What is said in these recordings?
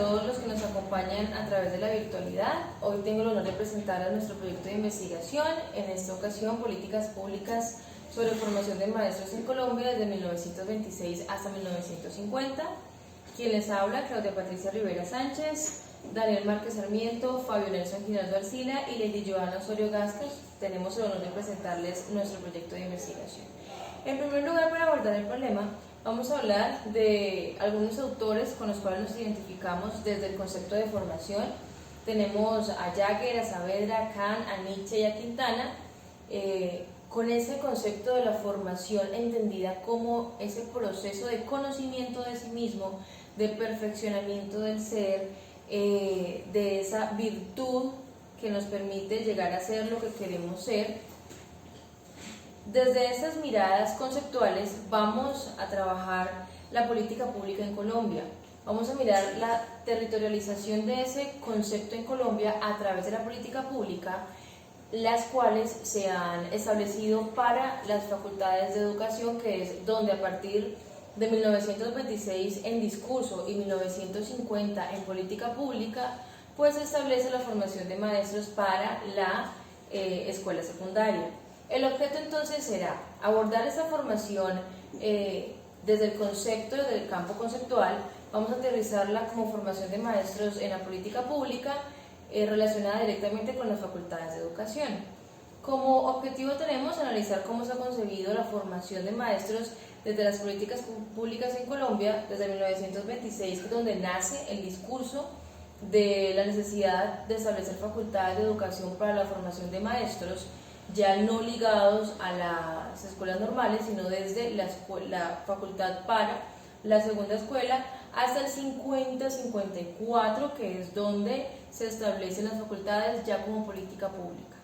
todos los que nos acompañan a través de la virtualidad. Hoy tengo el honor de presentar a nuestro proyecto de investigación, en esta ocasión Políticas Públicas sobre Formación de Maestros en Colombia desde 1926 hasta 1950. Quien les habla, Claudia Patricia Rivera Sánchez, Daniel Márquez Sarmiento, Fabio Nelson Giraldo Arcila y Lady Joana Osorio Gascas. Tenemos el honor de presentarles nuestro proyecto de investigación. En primer lugar, para abordar el problema, vamos a hablar de algunos autores con los cuales nos identificamos desde el concepto de formación. Tenemos a Jagger, a Saavedra, a Kant, a Nietzsche y a Quintana, con ese concepto de la formación entendida como ese proceso de conocimiento de sí mismo, de perfeccionamiento del ser, de esa virtud que nos permite llegar a ser lo que queremos ser. Desde estas miradas conceptuales vamos a trabajar la política pública en Colombia. Vamos a mirar la territorialización de ese concepto en Colombia a través de la política pública, las cuales se han establecido para las facultades de educación, que es donde a partir de 1926 en discurso y 1950 en política pública, pues se establece la formación de maestros para la escuela secundaria. El objeto entonces será abordar esta formación desde el concepto, desde el campo conceptual. Vamos a aterrizarla como formación de maestros en la política pública relacionada directamente con las facultades de educación. Como objetivo tenemos analizar cómo se ha concebido la formación de maestros desde las políticas públicas en Colombia, desde 1926, que es donde nace el discurso de la necesidad de establecer facultades de educación para la formación de maestros, ya no ligados a las escuelas normales, sino desde la facultad para la segunda escuela hasta el 50-54, que es donde se establecen las facultades ya como política pública.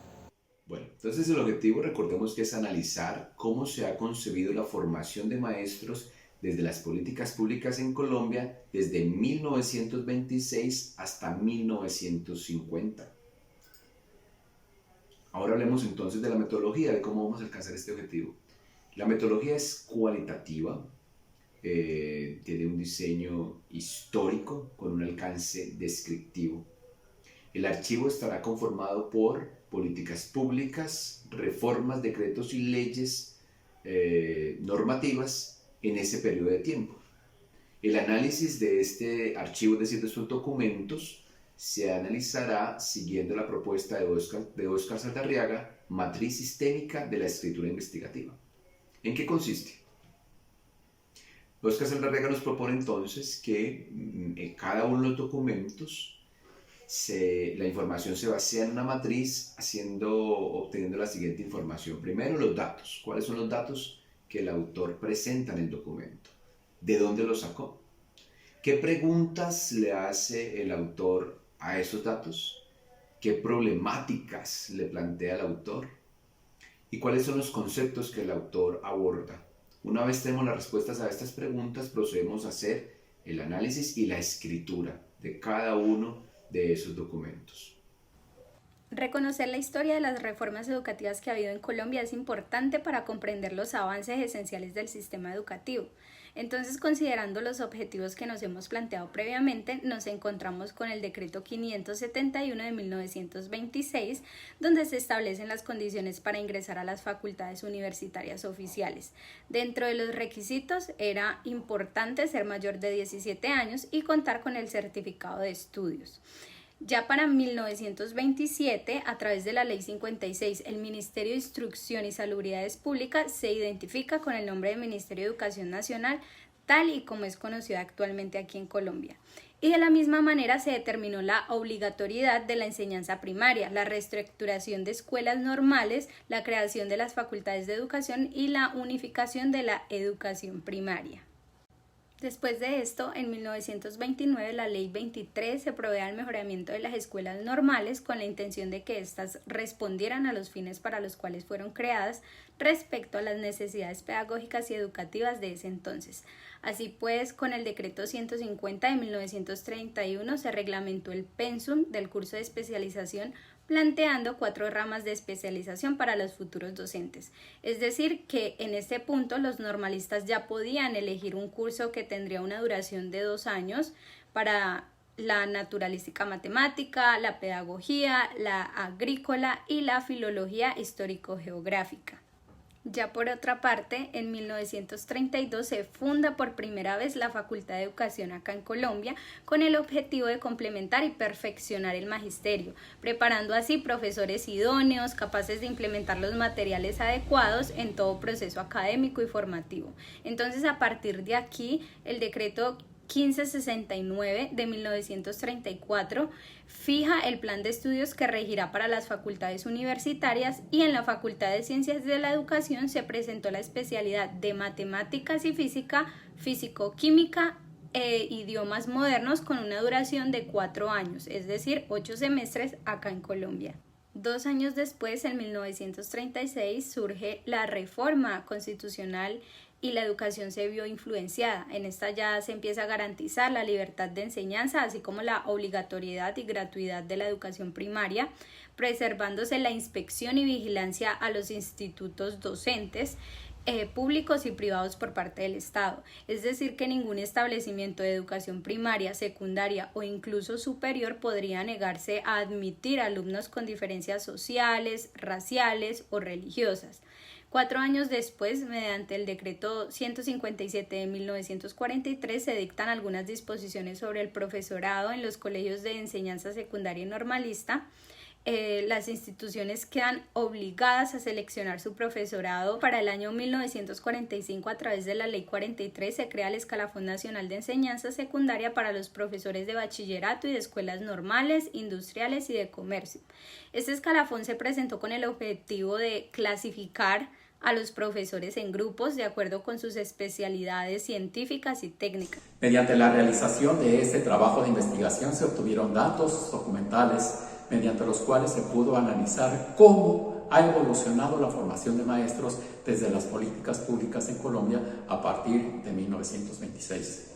Bueno, entonces el objetivo, recordemos que es analizar cómo se ha concebido la formación de maestros desde las políticas públicas en Colombia desde 1926 hasta 1950. Ahora hablemos entonces de la metodología, de cómo vamos a alcanzar este objetivo. La metodología es cualitativa, tiene un diseño histórico con un alcance descriptivo. El archivo estará conformado por políticas públicas, reformas, decretos y leyes normativas en ese periodo de tiempo. El análisis de este archivo, es decir, de estos documentos, se analizará siguiendo la propuesta de Óscar Saldarriaga, matriz sistémica de la escritura investigativa. ¿En qué consiste? Óscar Saldarriaga nos propone entonces que en cada uno de los documentos la información se basea en una matriz obteniendo la siguiente información. Primero, los datos. ¿Cuáles son los datos que el autor presenta en el documento? ¿De dónde los sacó? ¿Qué preguntas le hace el autor a esos datos? ¿Qué problemáticas le plantea el autor? ¿Y cuáles son los conceptos que el autor aborda? Una vez tenemos las respuestas a estas preguntas, procedemos a hacer el análisis y la escritura de cada uno de esos documentos. Reconocer la historia de las reformas educativas que ha habido en Colombia es importante para comprender los avances esenciales del sistema educativo. Entonces, considerando los objetivos que nos hemos planteado previamente, nos encontramos con el Decreto 571 de 1926, donde se establecen las condiciones para ingresar a las facultades universitarias oficiales. Dentro de los requisitos era importante ser mayor de 17 años y contar con el certificado de estudios. Ya para 1927, a través de la Ley 56, el Ministerio de Instrucción y Salubridades Públicas se identifica con el nombre de Ministerio de Educación Nacional, tal y como es conocido actualmente aquí en Colombia. Y de la misma manera se determinó la obligatoriedad de la enseñanza primaria, la reestructuración de escuelas normales, la creación de las facultades de educación y la unificación de la educación primaria. Después de esto, en 1929, la Ley 23 se provee al mejoramiento de las escuelas normales con la intención de que éstas respondieran a los fines para los cuales fueron creadas respecto a las necesidades pedagógicas y educativas de ese entonces. Así pues, con el Decreto 150 de 1931 se reglamentó el pensum del curso de especialización, planteando 4 ramas de especialización para los futuros docentes. Es decir, que en este punto los normalistas ya podían elegir un curso que tendría una duración de 2 años para la naturalística matemática, la pedagogía, la agrícola y la filología histórico-geográfica. Ya por otra parte, en 1932 se funda por primera vez la Facultad de Educación acá en Colombia con el objetivo de complementar y perfeccionar el magisterio, preparando así profesores idóneos, capaces de implementar los materiales adecuados en todo proceso académico y formativo. Entonces, a partir de aquí, el decreto 1569 de 1934 fija el plan de estudios que regirá para las facultades universitarias, y en la Facultad de Ciencias de la Educación se presentó la especialidad de Matemáticas y Física, Físico-Química e Idiomas Modernos con una duración de 4 años, es decir, 8 semestres acá en Colombia. 2 años después, en 1936, surge la reforma constitucional y la educación se vio influenciada. En esta ya se empieza a garantizar la libertad de enseñanza, así como la obligatoriedad y gratuidad de la educación primaria, preservándose la inspección y vigilancia a los institutos docentes públicos y privados por parte del Estado. Es decir, que ningún establecimiento de educación primaria, secundaria o incluso superior podría negarse a admitir alumnos con diferencias sociales, raciales o religiosas. 4 años después, mediante el decreto 157 de 1943, se dictan algunas disposiciones sobre el profesorado en los colegios de enseñanza secundaria y normalista. Las instituciones quedan obligadas a seleccionar su profesorado. Para el año 1945, a través de la Ley 43, se crea el Escalafón Nacional de Enseñanza Secundaria para los profesores de bachillerato y de escuelas normales, industriales y de comercio. Este escalafón se presentó con el objetivo de clasificar a los profesores en grupos de acuerdo con sus especialidades científicas y técnicas. Mediante la realización de este trabajo de investigación se obtuvieron datos documentales mediante los cuales se pudo analizar cómo ha evolucionado la formación de maestros desde las políticas públicas en Colombia a partir de 1926.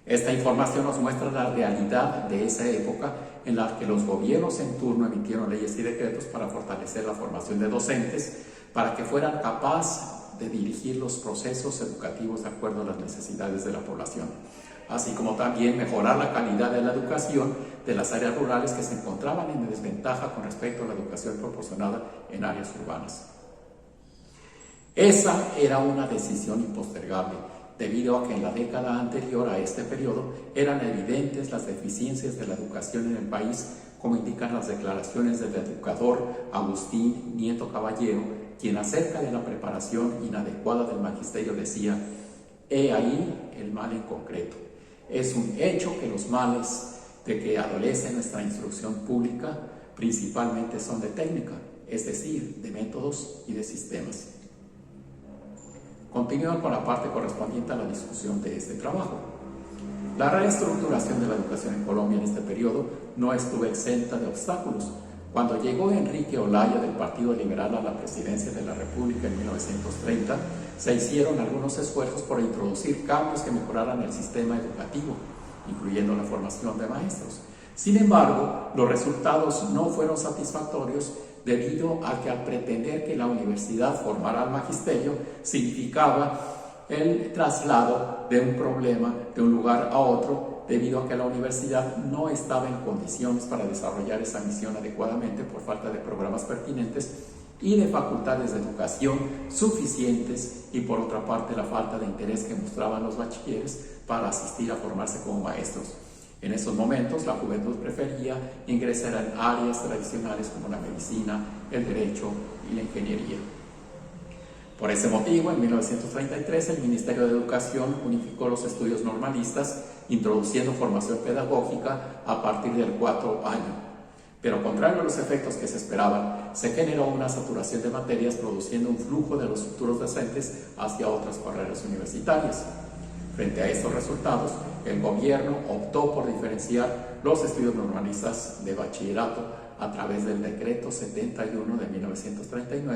Esta información nos muestra la realidad de esa época en la que los gobiernos en turno emitieron leyes y decretos para fortalecer la formación de docentes, para que fueran capaces de dirigir los procesos educativos de acuerdo a las necesidades de la población, así como también mejorar la calidad de la educación de las áreas rurales que se encontraban en desventaja con respecto a la educación proporcionada en áreas urbanas. Esa era una decisión impostergable, debido a que en la década anterior a este periodo eran evidentes las deficiencias de la educación en el país, como indican las declaraciones del educador Agustín Nieto Caballero, quien acerca de la preparación inadecuada del magisterio decía: he ahí el mal en concreto. Es un hecho que los males de que adolece nuestra instrucción pública principalmente son de técnica, es decir, de métodos y de sistemas. Continúo con la parte correspondiente a la discusión de este trabajo. La reestructuración de la educación en Colombia en este periodo no estuvo exenta de obstáculos. Cuando llegó Enrique Olaya del Partido Liberal a la presidencia de la República en 1930, se hicieron algunos esfuerzos por introducir cambios que mejoraran el sistema educativo, incluyendo la formación de maestros. Sin embargo, los resultados no fueron satisfactorios debido a que al pretender que la universidad formara al magisterio significaba el traslado de un problema de un lugar a otro, debido a que la universidad no estaba en condiciones para desarrollar esa misión adecuadamente por falta de programas pertinentes y de facultades de educación suficientes, y por otra parte la falta de interés que mostraban los bachilleres para asistir a formarse como maestros. En esos momentos la juventud prefería ingresar en áreas tradicionales como la medicina, el derecho y la ingeniería. Por ese motivo, en 1933 el Ministerio de Educación unificó los estudios normalistas, introduciendo formación pedagógica a partir del 4 año. Pero contrario a los efectos que se esperaban, se generó una saturación de materias, produciendo un flujo de los futuros docentes hacia otras carreras universitarias. Frente a estos resultados, el gobierno optó por diferenciar los estudios normalistas de bachillerato a través del decreto 71 de 1939,